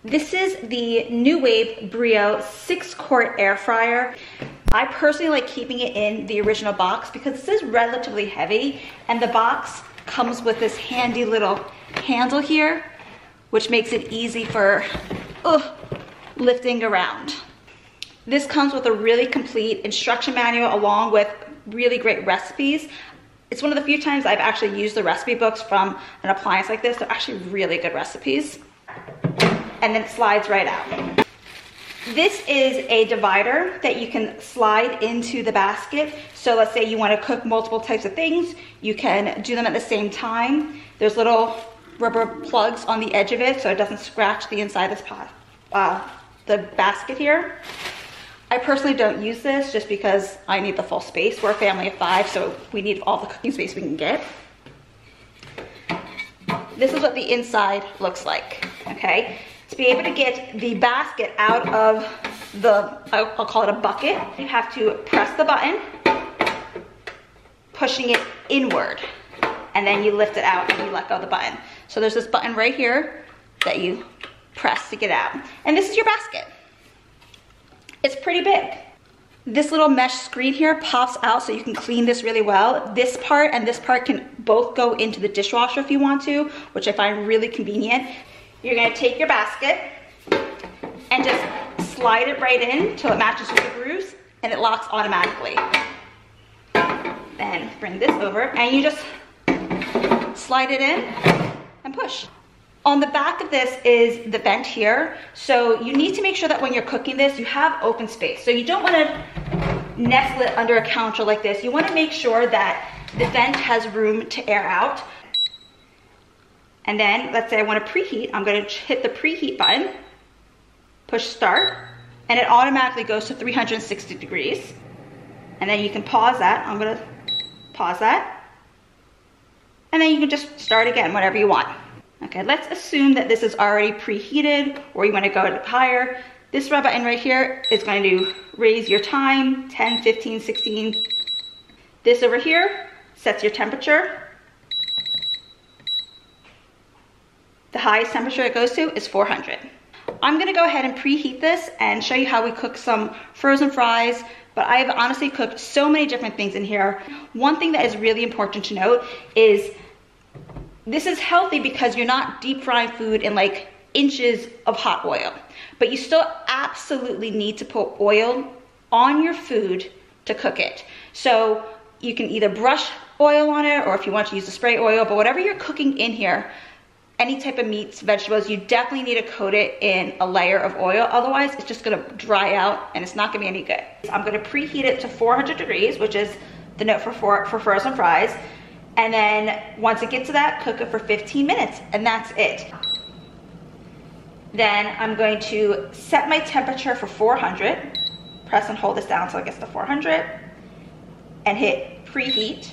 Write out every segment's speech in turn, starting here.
This is the Nuwave Brio 6-quart air fryer. I personally like keeping it in the original box because this is relatively heavy, and the box comes with this handy little handle here, which makes it easy for lifting around. This comes with a really complete instruction manual along with really great recipes. It's one of the few times I've actually used the recipe books from an appliance like this. They're actually really good recipes. And then it slides right out. This is a divider that you can slide into the basket. So let's say you want to cook multiple types of things, you can do them at the same time. There's little rubber plugs on the edge of it so it doesn't scratch the inside of this pot, the basket here. I personally don't use this just because I need the full space. We're a family of 5, so we need all the cooking space we can get. This is what the inside looks like, okay? To be able to get the basket out of the, I'll call it a bucket, you have to press the button, pushing it inward, and then you lift it out and you let go of the button. So there's this button right here that you press to get out. And this is your basket. It's pretty big. This little mesh screen here pops out so you can clean this really well. This part and this part can both go into the dishwasher if you want to, which I find really convenient. You're gonna take your basket and just slide it right in till it matches with the grooves and it locks automatically. Then bring this over and you just slide it in and push. On the back of this is the vent here. So you need to make sure that when you're cooking this, you have open space. So you don't wanna nestle it under a counter like this. You wanna make sure that the vent has room to air out. And then let's say I wanna preheat, I'm gonna hit the preheat button, push start, and it automatically goes to 360 degrees. And then you can pause that. I'm gonna pause that. And then you can just start again, whenever you want. Okay, let's assume that this is already preheated or you want to go a higher. This red button right here is going to raise your time, 10, 15, 16. This over here sets your temperature. The highest temperature it goes to is 400. I'm going to go ahead and preheat this and show you how we cook some frozen fries, but I've honestly cooked so many different things in here. One thing that is really important to note is this is healthy because you're not deep frying food in like inches of hot oil, but you still absolutely need to put oil on your food to cook it. So you can either brush oil on it or if you want to use the spray oil, but whatever you're cooking in here, any type of meats, vegetables, you definitely need to coat it in a layer of oil. Otherwise, it's just gonna dry out and it's not gonna be any good. I'm gonna preheat it to 400 degrees, which is the note for frozen fries. And then once it gets to that, cook it for 15 minutes, and that's it. Then I'm going to set my temperature for 400, press and hold this down until it gets to 400, and hit preheat,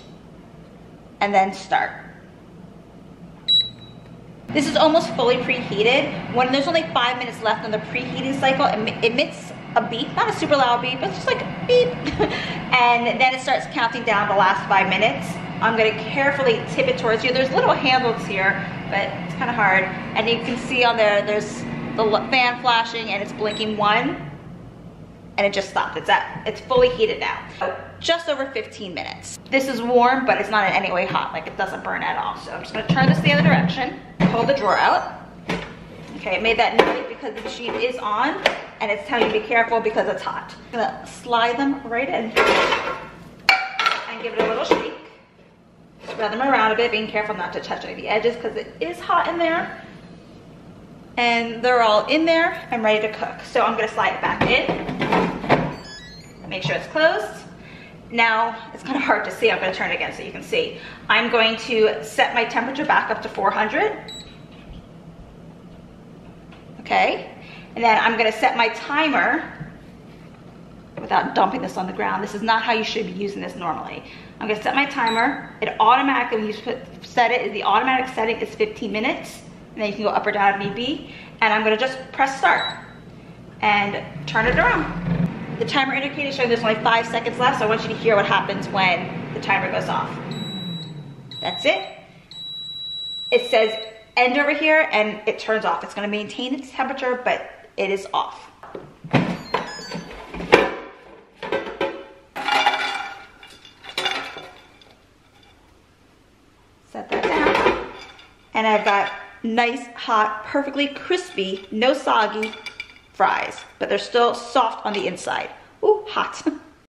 and then start. This is almost fully preheated. When there's only 5 minutes left on the preheating cycle, it emits a beep, not a super loud beep, but it's just like a beep. And then it starts counting down the last 5 minutes. I'm gonna carefully tip it towards you. There's little handles here, but it's kind of hard. And you can see on there, there's the fan flashing and it's blinking 1, and it just stopped. It's fully heated now. So just over 15 minutes. This is warm, but it's not in any way hot, like it doesn't burn at all. So I'm just gonna turn this the other direction, pull the drawer out. Okay, it made that noise because the machine is on and it's telling you to be careful because it's hot. I'm gonna slide them right in and give it a little shake. Spread them around a bit, being careful not to touch any of the edges because it is hot in there. And they're all in there and ready to cook. So I'm gonna slide it back in. Make sure it's closed. Now, it's kind of hard to see. I'm gonna turn it again so you can see. I'm going to set my temperature back up to 400. Okay, and then I'm gonna set my timer without dumping this on the ground. This is not how you should be using this normally. I'm gonna set my timer. It automatically, when you set it, the automatic setting is 15 minutes, and then you can go up or down if need be. And I'm gonna just press start and turn it around. The timer indicator showing there's only 5 seconds left, so I want you to hear what happens when the timer goes off. That's it. It says end over here and it turns off. It's gonna maintain its temperature, but it is off. Set that down. And I've got nice, hot, perfectly crispy, no soggy fries, but they're still soft on the inside. Ooh, hot.